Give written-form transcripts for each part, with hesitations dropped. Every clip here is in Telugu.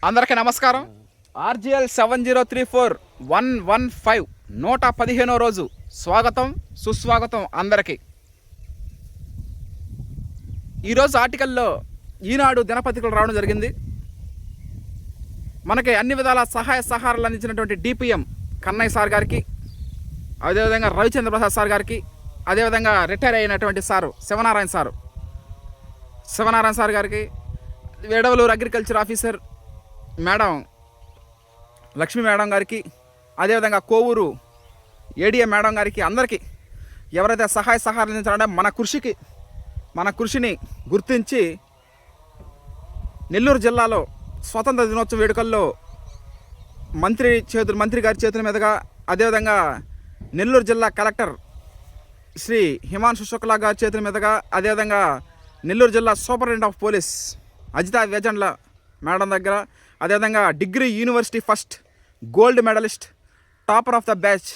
అందరికీ నమస్కారం. ఆర్జిఎల్ 7034 115 115వ రోజు స్వాగతం సుస్వాగతం అందరికీ. ఈరోజు ఆర్టికల్లో ఈనాడు దినపత్రికలు రావడం జరిగింది. మనకి అన్ని విధాల సహాయ సహకారాలు అందించినటువంటి డిపిఎం కన్నయ్య సార్ గారికి, అదేవిధంగా రవిచంద్ర ప్రసాద్ సార్ గారికి, అదేవిధంగా రిటైర్ అయినటువంటి సారు శివనారాయణ సార్ గారికి, Vedavaluru agriculture officer madam Lakshmi madam గారికి, అదేవిధంగా కోవూరు ఏడిఎం మేడం గారికి, అందరికీ ఎవరైతే సహాయ సహకారం అందించాలంటే మన కృషిని గుర్తించి నెల్లూరు జిల్లాలో స్వాతంత్ర దినోత్సవ వేడుకల్లో మంత్రి గారి చేతుల మీదుగా, అదేవిధంగా నెల్లూరు జిల్లా కలెక్టర్ శ్రీ హిమాంశు శుక్లా గారి చేతుల మీదుగా, అదేవిధంగా నెల్లూరు జిల్లా superintendent of police Ajitha Vejendla madam దగ్గర, అదేవిధంగా degree university first gold medallist topper of the batch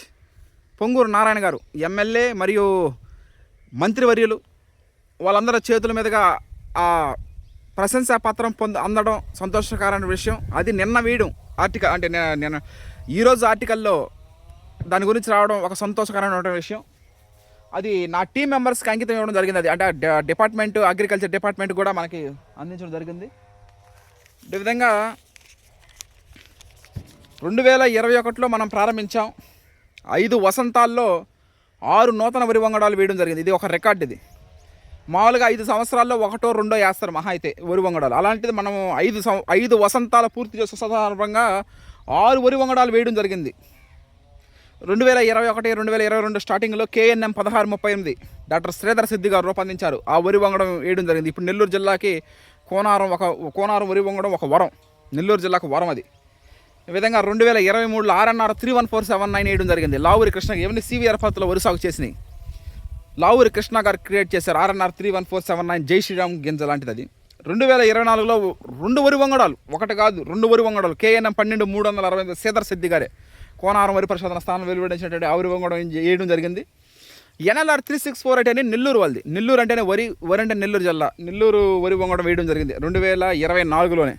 Ponguru Narayana garu MLA మరియు మంత్రివర్యులు వాళ్ళందరి చేతుల మీదుగా ఆ ప్రశంసా పత్రం అందడం సంతోషకరమైన విషయం. అది నిన్న వేయడం ఆర్టికల్, అంటే నేను ఈరోజు ఆర్టికల్లో దాని గురించి రావడం ఒక సంతోషకరమైన విషయం. అది నా టీం మెంబర్స్కి అంకితం ఇవ్వడం జరిగింది. అది అంటే డిపార్ట్మెంట్ అగ్రికల్చర్ డిపార్ట్మెంట్ కూడా మనకి అందించడం జరిగింది. ఈ విధంగా 2021లో మనం ప్రారంభించాం. 5 వసంతాల్లో 6 నూతన వరి వంగడాలు వేయడం జరిగింది. ఇది ఒక రికార్డ్. ఇది మామూలుగా 5 సంవత్సరాల్లో 1 2 వేస్తారు మహా అయితే వరి వంగడాలు. అలాంటిది మనం 5 వసంతాల పూర్తి చేసే సందర్భంగా 6 వరి వంగడాలు వేయడం జరిగింది. 2021 2022 స్టార్టింగ్లో KNM 1638 డాక్టర్ శ్రీధర్ సిద్ధి గారు రూపొందించారు. ఆ వరి వంగడం వేయడం జరిగింది. ఇప్పుడు నెల్లూరు జిల్లాకి కోనారం వరి వంగడం ఒక వరం, నెల్లూరు జిల్లాకు వరం అది. ఈ విధంగా 2023లో RNR 3147 వేయడం జరిగింది. లావూరి కృష్ణ ఇవన్నీ CVR పద్ధతిలో వరి సాగు చేసినాయి. లావూరి కృష్ణ గారు క్రియేట్ చేశారు RNR 3147 జై శ్రీరామ్ గింజ లాంటిది. అది 2024లో 2 వరి వంగడాలు, ఒకటి కాదు 2 వరి వంగడాలు KNM 12365 శ్రీధర్ సిద్ధి గారే కోనారం వరి పరిశోధన స్థానం వెలువడించినటువంటి ఆ వరి వంగడం వేయడం జరిగింది. NLR 3648 అని నెల్లూరు వాళ్ళది. నెల్లూరు అంటేనే వరి అంటే నెల్లూరు జిల్లా. నెల్లూరు వరి వంగడం వేయడం జరిగింది 2024లోనే.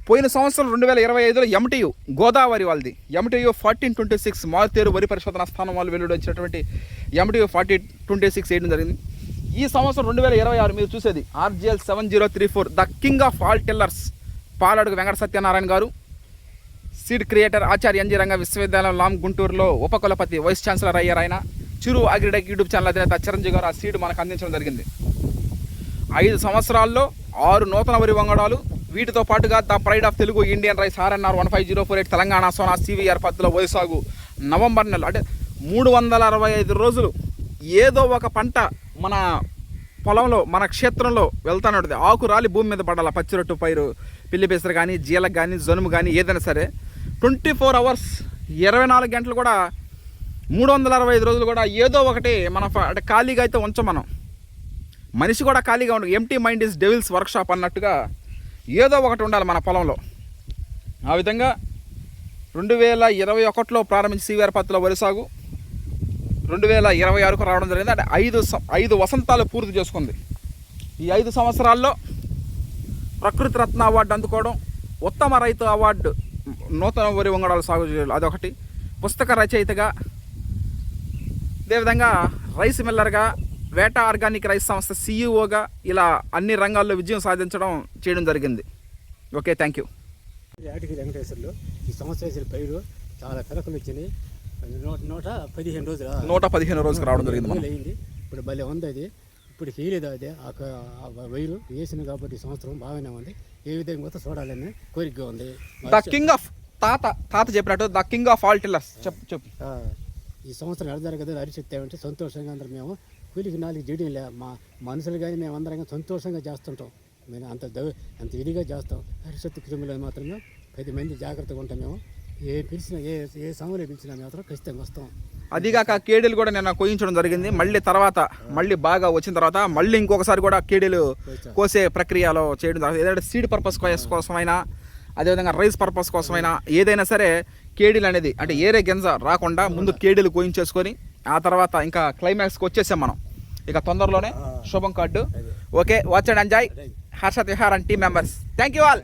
పోయిన సంవత్సరం 2025లో MTU గోదావరి వాళ్ళది MTU 1426 మారుతేరు వరి పరిశోధన స్థానం వాళ్ళు వెలువడించినటువంటి MTU 4026 వేయడం జరిగింది. ఈ సంవత్సరం 2026 మీరు చూసేది RGL 7034 the king of all tillers Paladugu Venkata Satyanarayana గారు, సీడ్ క్రియేటర్ ఆచార్య NG రంగ విశ్వవిద్యాలయం లాం గుంటూరులో ఉపకులపతి వైస్ ఛాన్సలర్ అయ్యారు ఆయన. చిరు అగ్రిటెక్ యూట్యూబ్ ఛానల్ అధినేత చిరంజీవి గారు ఆ సీడ్ మనకు అందించడం జరిగింది. 5 సంవత్సరాల్లో 6 నూతన వరి వంగడాలు, వీటితో పాటుగా the pride of Telugu Indian rice RNR 15048 Telangana Sona CVR పద్ధతిలో వరి సాగు నవంబర్ నెల, అంటే 365 రోజులు ఏదో ఒక పంట మన పొలంలో మన క్షేత్రంలో వెళ్తానే ఉంటుంది. ఆకు రాలి భూమి మీద పడాలి. పచ్చిరొట్టు పైరు, పిల్లి పెసరు కానీ, జీలకు కానీ, జనుము కానీ, ఏదైనా సరే 24 అవర్స్ 24 గంటలు కూడా 365 రోజులు కూడా ఏదో ఒకటి అంటే ఖాళీగా అయితే ఉంచం మనం. మనిషి కూడా ఖాళీగా ఉండదు. Empty mind is devils workshop అన్నట్టుగా ఏదో ఒకటి ఉండాలి మన పొలంలో. ఆ విధంగా 2021లో ప్రారంభించి CVR పద్ధతిలో వరి సాగు 2026కు రావడం జరిగింది. అంటే 5 వసంతాలు పూర్తి చేసుకుంది. ఈ 5 సంవత్సరాల్లో ప్రకృతి రత్న అవార్డు అందుకోవడం, ఉత్తమ రైతు అవార్డు నూతన వరి వంగడాలు సాగు చేయడం అదొకటి, పుస్తక రచయితగా, అదేవిధంగా రైస్ మిల్లర్గా, వేటా ఆర్గానిక్ రైస్ సంస్థ CEOగా ఇలా అన్ని రంగాల్లో విజయం చేయడం జరిగింది. Okay, thank you. Yatiki Venkateswarlu ఈ సంవత్సరం వేసిన పైరు చాలా పిలకలు వచ్చినాయి. 115 రోజులకు రావడం జరిగింది. అయింది ఇప్పుడు భలే ఉంది. అది ఇప్పుడు చేయలేదు. అది ఆ వైరు వేసింది కాబట్టి ఈ సంవత్సరం బాగానే ఉంది. ఏ విధంగా పోతే చూడాలని కోరికగా ఉంది. ద కింగ్ ఆఫ్ తాత చెప్పినట్టు the king of all tillers చెప్పు. ఈ సంవత్సరం ఎడజరగదు అరిచెత్తామంటే సంతోషంగా అందరం మేము కూలికి 4 జీడీలు లే మా మనుషులు కానీ మేము అందరం సంతోషంగా చేస్తుంటాం. మేము అంత ఇదిగా చేస్తాం. అరిచెత్త కుటుంబంలో మాత్రమే 10 మంది జాగ్రత్తగా ఉంటాం. మేము ఏ పిలిచినా ఏ సమయంలో పిలిచినా మాత్రం ఖచ్చితంగా వస్తాం. అదిగాక కేడీలు కూడా నేను కోయించడం జరిగింది. మళ్ళీ బాగా వచ్చిన తర్వాత మళ్ళీ ఇంకొకసారి కూడా కేడీలు కోసే ప్రక్రియలో చేయడం జరుగుతుంది. ఏదైనా సీడ్ పర్పస్ కోసమైనా, అదేవిధంగా రైస్ పర్పస్ కోసమైనా ఏదైనా సరే కేడీలు అనేది అంటే ఏరే గింజ రాకుండా ముందు కేడీలు కోయించేసుకొని ఆ తర్వాత ఇంకా క్లైమాక్స్కి వచ్చేసాం మనం. ఇక తొందరలోనే శుభం card. Okay, watch and enjoy. Harshad Vihar and team members, thank you all.